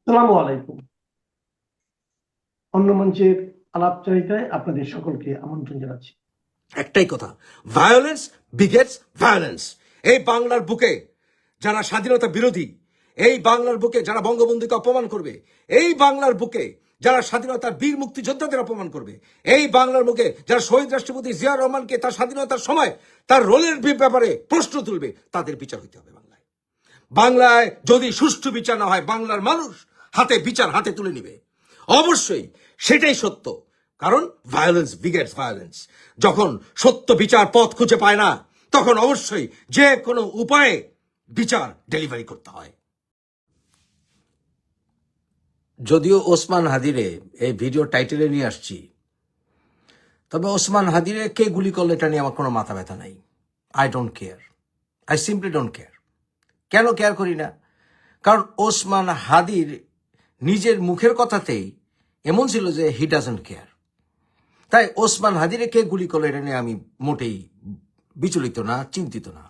সালামু আলাইকুম। অন্য মঞ্চের আলাপচারিতায় আপনাদের সকলকে আমন্ত্রণ জানাচ্ছি। একটাই কথা, ভায়োলেন্স বিগেটস ভায়োলেন্স। এই বাংলার বুকে যারা স্বাধীনতা বিরোধী, এই বাংলার বুকে যারা বঙ্গবন্ধুকে অপমান করবে, এই বাংলার বুকে যারা স্বাধীনতার বীর মুক্তিযোদ্ধাদের অপমান করবে, এই বাংলার বুকে যারা শহীদ রাষ্ট্রপতি জিয়াউর রহমানকে তার স্বাধীনতার সময় তার রোলের ব্যাপারে প্রশ্ন তুলবে, তাদের বিচার হইতে হবে বাংলায়। বাংলায় যদি সুষ্ঠু বিচার না হয়, বাংলার মানুষ বিচার হাতে তুলে নিবে। অবশ্যই সেটাই সত্য, কারণ ভায়োলেন্স বিগেটস ভায়োলেন্স। যখন সত্য বিচার পথ খুঁজে পায় না, তখন অবশ্যই যে কোনো উপায়ে বিচার ডেলিভারি করতে হয়। যদিও ওসমান হাদিরে এই ভিডিও টাইটেলে নিয়ে আসছি, তবে ওসমান হাদিরে কে গুলি করলে এটা নিয়ে আমার কোনো মাথা ব্যথা নাই। I don't care, I simply don't care. কেন কেয়ার করি না? কারণ ওসমান হাদির নিজের মুখের কথাতেই এমন ছিল যে হি ডাজন্ট কেয়ার। তাই ওসমান হাদিরে কে গুলি করলো এটা নিয়ে আমি মোটেই বিচলিত না, চিন্তিত না।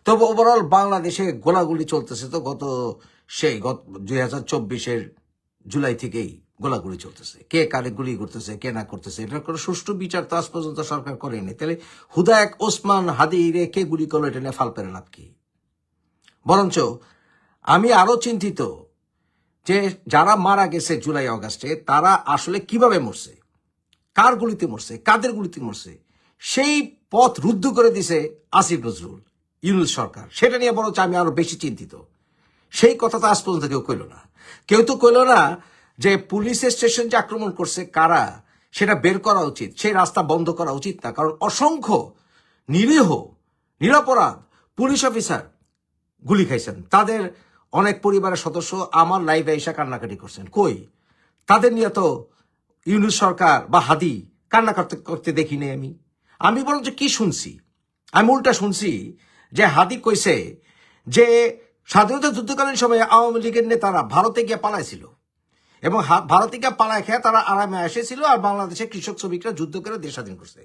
তবে ওভারঅল বাংলাদেশে গোলাগুলি চলতেছে তো গত 2024 জুলাই থেকেই গোলাগুলি চলতেছে। কে কারে গুলি করতেছে, কে না করতেছে, এটার কোনো সুষ্ঠু বিচার তো আজ পর্যন্ত সরকার করেনি। তাহলে হুদা এক ওসমান হাদিরে কে গুলি করলো এটা নিয়ে ফাল পেরে লাভ কি? বরঞ্চ আমি আরো চিন্তিত যে যারা মারা গেছে জুলাই অগাস্টে, তারা আসলে কিভাবে মরছে, কার গুলিতে মরছে, কাদের গুলিতে মরছে, সেই পথ রুদ্ধ করে দিছে আসিফ নজরুল, ইউনূস সরকার। সেটা নিয়ে বরঞ্চ আমি আরো বেশি চিন্তিত। সেই কথা তো আজ পর্যন্ত কেউ কইল না। কেউ তো কইল না যে পুলিশের স্টেশন যে আক্রমণ করছে কারা, সেটা বের করা উচিত, সেই রাস্তা বন্ধ করা উচিত না। কারণ অসংখ্য নিরীহ নিরপরাধ পুলিশ অফিসার গুলি খাইছেন, তাদের অনেক পরিবারের সদস্য আমার লাইভে এসে কান্নাকাটি করছেন। কই তাদের নিয়ে তো ইউনূস সরকার বা হাদি কান্না করতে করতে দেখিনি আমি বরঞ্চ কি শুনছি, আমি উল্টা শুনছি যে হাদি কইছে যে স্বাধীনতা যুদ্ধকালীন সময়ে আওয়ামী লীগের নেতারা ভারতে গিয়ে পালাইছিল এবং ভারতে গিয়ে পালায় খেয়ে তারা আরামে এসেছিল, আর বাংলাদেশের কৃষক শ্রমিকরা যুদ্ধ করে দেশ স্বাধীন করছে।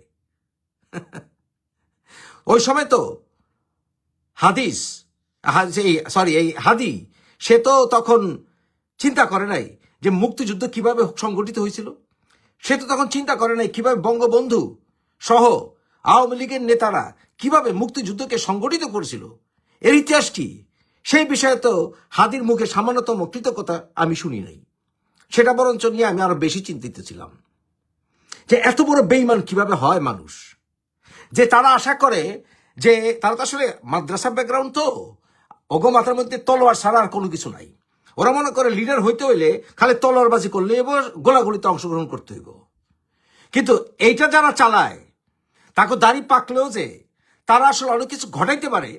ওই সময় তো এই হাদি সে তো তখন চিন্তা করে নাই যে মুক্তিযুদ্ধ কিভাবে সংগঠিত হয়েছিল। সে তো তখন চিন্তা করে নাই কিভাবে বঙ্গবন্ধু সহ আওয়ামী লীগের নেতারা কিভাবে মুক্তিযুদ্ধকে সংগঠিত করেছিল, এর ইতিহাস কি, সেই বিষয়ে তো হাদির মুখে সামান্যতম কৃতজ্ঞতা আমি শুনি নাই। সেটা বরঞ্চ নিয়ে আমি আরো বেশি চিন্তিত ছিলাম যে এত বড় বেঈমান কিভাবে হয় মানুষ, যে তারা আশা করে যে তারা তো আসলে মাদ্রাসা ব্যাকগ্রাউন্ড, তো ওগো মাথার মধ্যে তলোয়ার ছাড়া আর কোনো কিছু নাই। ওরা মনে করে লিডার হইতে হইলে খালি তলোয়ারবাজি করলে এবং গোলাগুলিতে অংশগ্রহণ করতে হইব। কিন্তু এইটা যারা চালায় তাকে দাড়ি পাকলেও যে তারা আসলে অনেক কিছু ঘটাইতে পারে,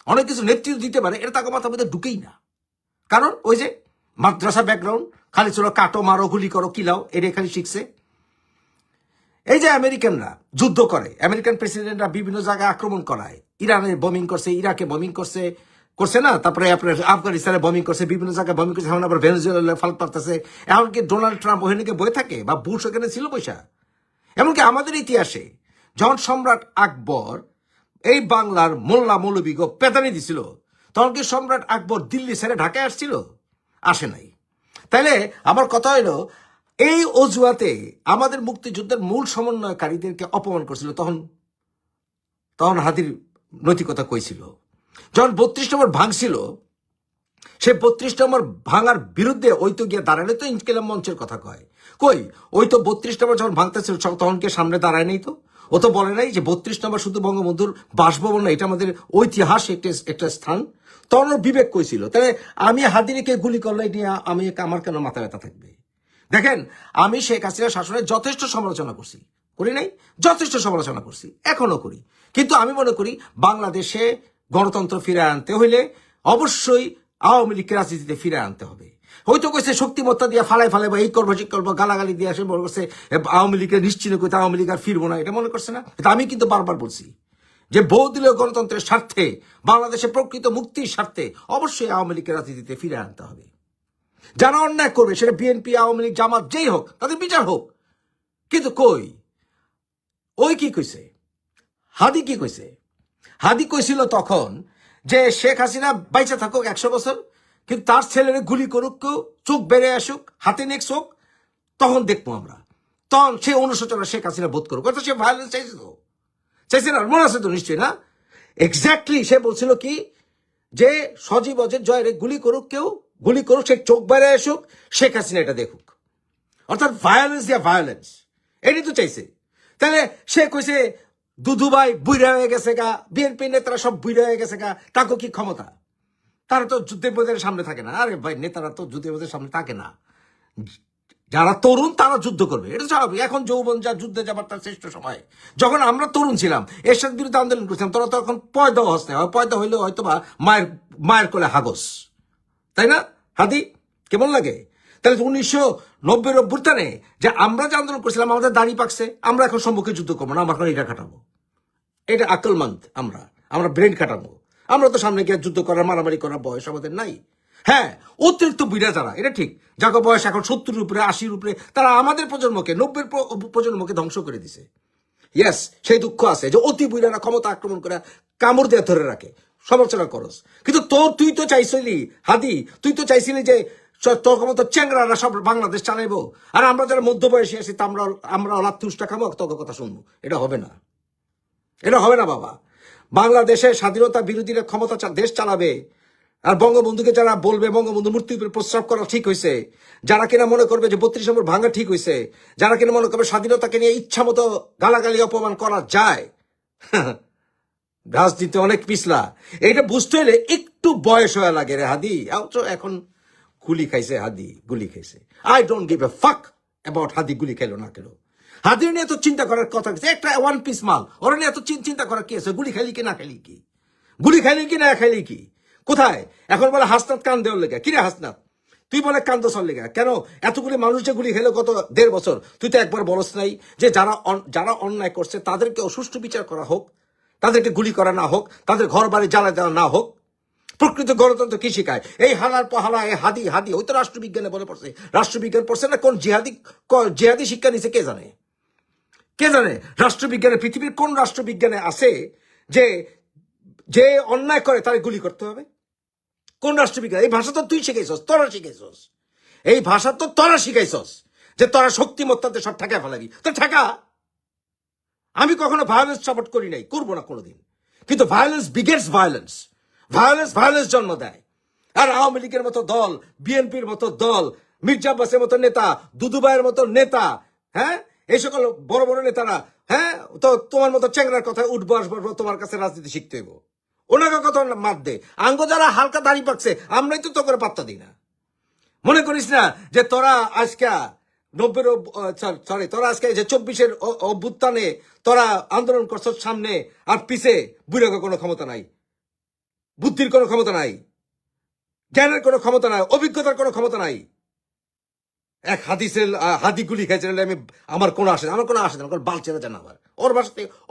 অনেক কিছু নেতৃত্ব দিতে পারে, এটা তাকে মাথার মধ্যে ঢুকেই না। কারণ ওই যে মাদ্রাসা ব্যাকগ্রাউন্ড, খালি চলো কাটো মারো গুলি করো কিলাও, এটা খালি শিখছে। এই যে আমেরিকানরা যুদ্ধ করে, আমেরিকান প্রেসিডেন্টরা বিভিন্ন জায়গায় আক্রমণ করায়, ইরানে বোমিং করছে, ইরাকে বোমিং করছে করছে না, তারপরে আফগানিস্তানে বোমিং করছে, বিভিন্ন জায়গায় বোমিং করছে, এখন আবার ভেনেজুয়েলা ফাল পারতেছে। এমনকি ডোনাল্ড ট্রাম্প ওখানে বয়ে থাকে, বা বুশ ওখানে ছিল পয়সা। এমনকি আমাদের ইতিহাসে যখন সম্রাট আকবর এই বাংলার মোল্লা মৌলবীকে পেদানি দিছিল, তখন কি সম্রাট আকবর দিল্লি ছেড়ে ঢাকায় আসছিল? আসে নাই। তাইলে আমার কথা হইল, এই অজুহাতে আমাদের মুক্তিযুদ্ধের মূল সমন্বয়কারীদেরকে অপমান করছিল। তখন হাদির নৈতিকতা কইছিল। যখন 32 নম্বর ভাঙছিল, সে 32 নম্বর ভাঙার বিরুদ্ধে ওই তো গিয়ে দাঁড়ালে তো ইনকিলাব মঞ্চের কথা কয়। কই ওই তো 32 নম্বর যখন ভাঙতেছিল তখন কে সামনে দাঁড়ায় নেই? তো ও তো বলে নাই যে 32 নম্বর শুধু বঙ্গবন্ধুর বাসভবন না, এটা আমাদের ঐতিহাসিক একটা স্থান। তখন ওর বিবেক কইছিল। তাহলে আমি হাদিকে গুলি করলে নিয়ে আমার কেন মাথা ব্যথা থাকবে? দেখেন, আমি শেখ হাসিনা শাসনের যথেষ্ট সমালোচনা করছি, করি নাই? যথেষ্ট সমালোচনা করছি, এখনো করি। কিন্তু আমি মনে করি বাংলাদেশে গণতন্ত্র ফিরে আনতে হইলে অবশ্যই আওয়ামী লীগকে রাজনীতিতে ফিরে আনতে হবে। হয়তো কইছে শক্তিমত্তা দিয়ে ফালাই বা এই করবো সেই করবো, গালাগালি দিয়ে আসে মনে করছে আওয়ামী লীগকে নিশ্চিত করতে, আওয়ামী লীগ আর ফিরবো না, এটা মনে করছে না। আমি কিন্তু বারবার বলছি যে বহুদলীয় গণতন্ত্রের স্বার্থে, বাংলাদেশের প্রকৃত মুক্তির স্বার্থে অবশ্যই আওয়ামী লীগকে রাজনীতিতে ফিরে আনতে হবে। যারা অন্যায় করবে, সেটা বিএনপি, আওয়ামী লীগ, জামাত যেই হোক, তাদের বিচার হোক। কিন্তু কই ওই কি কইছে, হাদি কি কইছে? হাদি কইছিল তখন যে শেখ হাসিনা বাইচা থাকুক 100 বছর, কিন্তু তার ছেলেরা গুলি করুক কেউ, চোখ বেড়ে আসুক, হাতে নেক্স হোক, তখন দেখবো আমরা। তখন সে অনুশোচনা শেখ হাসিনা বোধ করুক। অর্থাৎ সে ভায়োলেন্স চাইছে না, মনে আছে তো নিশ্চয়ই না? এক্স্যাক্টলি সে বলছিল কি যে সজীব অজয় জয়ের গুলি করুক কেউ, গুলি করুক, সে চোখ বেড়ে আসুক, শেখ হাসিনা এটা দেখুক। অর্থাৎ ভায়োলেন্স দিয়া ভায়োলেন্স, এটাই তো চাইছে। তাহলে সে কইছে দুদুভাই বুইড়া হয়ে গেছে গা, বিএনপি নেতারা সব বুইড়া হয়ে গেছে গা, তাকে কি ক্ষমতা? তারা তো যুদ্ধের পদের সামনে থাকে না। আরে ভাই, নেতারা তো যুদ্ধের পদের সামনে থাকে না। যারা তরুণ তারা যুদ্ধ করবে, এটা স্বাভাবিক। এখন যৌবন যা, যুদ্ধে যাবার তার শ্রেষ্ঠ সময়। যখন আমরা তরুণ ছিলাম, এরশাদ বিরুদ্ধে আন্দোলন করছিলাম, তোরা তখন পয়দা হস্তে হয়, পয়দা হইলে হয়তো বা মায়ের কোলে হাগস, তাই না হাদি? কেমন লাগে? তাহলে 1990 অভ্যুত্থানে যে আমরা যে আন্দোলন করছিলাম, আমাদের দাড়ি পাকছে, আমরা এখন সম্মুখে যুদ্ধ করবো না, আমরা এখন এটা খাটাবো, এটা আকলমন্দ, আমরা ব্রেন খাটাবো। আমরা তো সামনে গিয়ে যুদ্ধ করার, মারামারি করার বয়স আমাদের নাই। হ্যাঁ, অতিরিক্ত বুড়া যারা, এটা ঠিক, যাকে বয়স এখন 70-এর উপরে, 80-এর উপরে, তারা আমাদের প্রজন্মকে, 90-এর প্রজন্মকে ধ্বংস করে দিছে। ইয়েস, সেই দুঃখ আছে যে অতি বুড়ারা ক্ষমতা আক্রমণ করে কামড় দিয়ে ধরে রাখে, সমালোচনা করস। কিন্তু তুই তো চাইছিলি হাদি, তুই তো চাইছিলি যে তোর ক্ষমতা চ্যাংরারা সব বাংলাদেশ চালাইবো, আর আমরা যারা মধ্যবয়সী আছি আমরা লাত্তুষ্টা খামো, তোর কথা শুনবো। এটা হবে না, এটা হবে না বাবা। বাংলাদেশের স্বাধীনতা বিরোধীরা ক্ষমতা দেশ চালাবে, আর বঙ্গবন্ধুকে যারা বলবে বঙ্গবন্ধু মূর্তির উপরে প্রস্রাব করা ঠিক হয়েছে, যারা কিনা মনে করবে যে 32 নম্বর ভাঙা ঠিক হয়েছে, যারা কিনা মনে করবে স্বাধীনতাকে নিয়ে ইচ্ছা মতো গালাগালি অপমান করা যায়, রাজনীতি অনেক পিছলা। এটা বুঝতে হলে একটু বয়স হয়ে লাগে রে হাদি। এখন গুলি খাইছে হাদি, গুলি খাইছে। আই ডোন্ট গিভ এ ফাক অ্যাবাউট হাদি গুলি খাইলো না কেন। হাদির নিয়ে এত চিন্তা করার কথা আছে? একটা ওয়ান পিস মাল, ওরা নিয়ে এত চিন্তা করার কি আছে? গুলি খাইলি কি না খাইলি কি, গুলি খাইলি কি না খাইলি কি, কোথায়? এখন বলে হাসনাত কান দেওয়ার লেগে। কিরে হাসনাত, তুই বলে কান্দসর লেগে কেন? এতগুলি মানুষ যে গুলি খেলো গত 1.5 বছর, তুই তো একবার বলস নাই যে যারা অন্যায় করছে তাদেরকে সুষ্ঠু বিচার করা হোক, তাদেরকে গুলি করা না হোক, তাদের ঘর বাড়ি জ্বালা দেওয়া না হোক। প্রকৃত গণতন্ত্র কি শিখায়? এই হালার পাহালা, এই হাদি ওই তো রাষ্ট্রবিজ্ঞানে বলে পড়ছে। রাষ্ট্রবিজ্ঞান পড়ছে না, কোন জিহাদি শিক্ষা নিছে কে জানে? কে জানে? রাষ্ট্রবিজ্ঞানে, পৃথিবীর কোন রাষ্ট্রবিজ্ঞানে আছে যে অন্যায় করে তার গুলি করতে হবে? কোন রাষ্ট্রবিজ্ঞান? এই ভাষা তো তুই শিখাইছস, তোরা শিখাইছস, এই ভাষা তো তোরা শিখাইছস যে তোরা শক্তিমত্তাতে সব ঠেকা ফেলাবি। তো ঠেকা। আমি কখনো ভায়োলেন্স সাপোর্ট করি নাই, করবো না কোনোদিন। কিন্তু ভায়োলেন্স বিগেটস ভায়োলেন্স, ভায়োলেন্স জন্ম দেয়। আর আওয়ামী লীগের মতো দল, বিএনপির মতো দল, মির্জা আব্বাসের মতো নেতা, দুদুভাইয়ের মতো নেতা, হ্যাঁ, এই সকল বড় বড় নেতারা, হ্যাঁ, তো তোমার মতো চ্যাংরার কথায় উঠবো আসবো, তোমার কাছে রাজনীতি শিখতে হইব। ওনাকে কথা মাত দে। আঙ্গ যারা হালকা দাড়ি পাকছে, আমরাই তো করে পাত্তা দিই না। মনে করিস না যে তোরা আজকে 90-এর সরি, তোরা আজকে যে 24-এর অভ্যুত্থানে তোরা আন্দোলন করছ সামনে, আর পিছে বুড়াকে কোনো ক্ষমতা নাই, বুদ্ধির কোনো ক্ষমতা নাই, জ্ঞানের কোনো ক্ষমতা নাই, অভিজ্ঞতার কোনো ক্ষমতা নাই। এক হাদি গুলি খাইছে, আমার কোনো আসে না, বাল ছেড়ে যান। আবার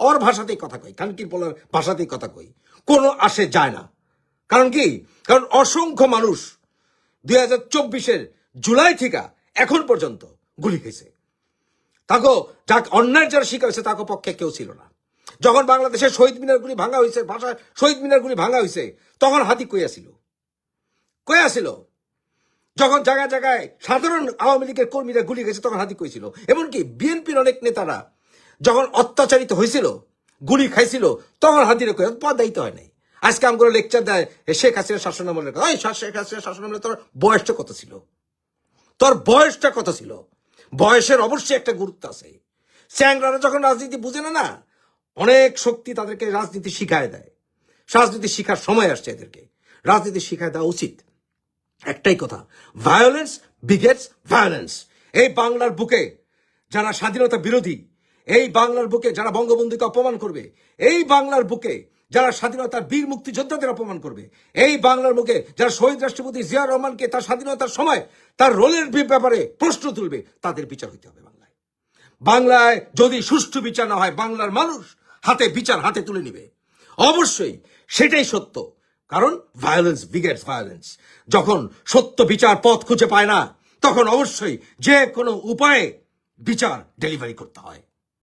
ওর ভাষাতেই কথা কই, কানকির পোলার ভাষাতেই কথা কই, কোনো আসে যায় না। কারণ কি? কারণ অসংখ্য মানুষ 2024-এর জুলাই থেকে এখন পর্যন্ত গুলি খেয়েছে। তাকে যাকে অন্যায় যারা শিকার হয়েছে তাকে পক্ষে কেউ ছিল না। যখন বাংলাদেশের শহীদ মিনারগুলি ভাঙা হয়েছে, শহীদ মিনারগুলি ভাঙা হয়েছে, তখন হাদি কইয়াছিল। যখন জায়গায় জায়গায় সাধারণ আওয়ামী লীগের কর্মীরা গুলি গেছে, তখন হাদি কইছিল। এমনকি বিএনপির অনেক নেতারা যখন অত্যাচারিত হয়েছিল, গুলি খাইছিল, তখন হাদিরে কই দায়িত্ব হয় নাই। আজকে আমগুলো লেকচার দেয় শেখ হাসিনার শাসনামলের কথা। ওই শেখ হাসিনার শাসনামলে তোর বয়সটা কত ছিল? তোর বয়সটা কত ছিল? বয়সের অবশ্যই একটা গুরুত্ব আছে। চ্যাংরারা যখন রাজনীতি বুঝে না, অনেক শক্তি তাদেরকে রাজনীতি শিখায় দেয়। রাজনীতি শিখার সময় আসছে, এদেরকে রাজনীতি শিখায় দেওয়া উচিত। একটাই কথা, ভায়োলেন্স বিগেটস ভায়োলেন্স। এই বাংলার বুকে যারা স্বাধীনতা বিরোধী, এই বাংলার বুকে যারা বঙ্গবন্ধুকে অপমান করবে, এই বাংলার বুকে যারা স্বাধীনতার বীর মুক্তিযোদ্ধাদের অপমান করবে, এই বাংলার বুকে যারা শহীদ রাষ্ট্রপতি জিয়াউর রহমানকে তার স্বাধীনতার সময় তার রোলের ব্যাপারে প্রশ্ন তুলবে, তাদের বিচার হইতে হবে। বাংলায় যদি সুষ্ঠু বিচার না হয়, বাংলার মানুষ বিচার হাতে তুলে নিবে। অবশ্যই সেটাই সত্য। কারণ ভায়োলেন্স বিগেটস ভায়োলেন্স। যখন সত্য বিচার পথ খুঁজে পায় না, তখন অবশ্যই যে কোনো উপায়ে বিচার ডেলিভারি করতে হয়।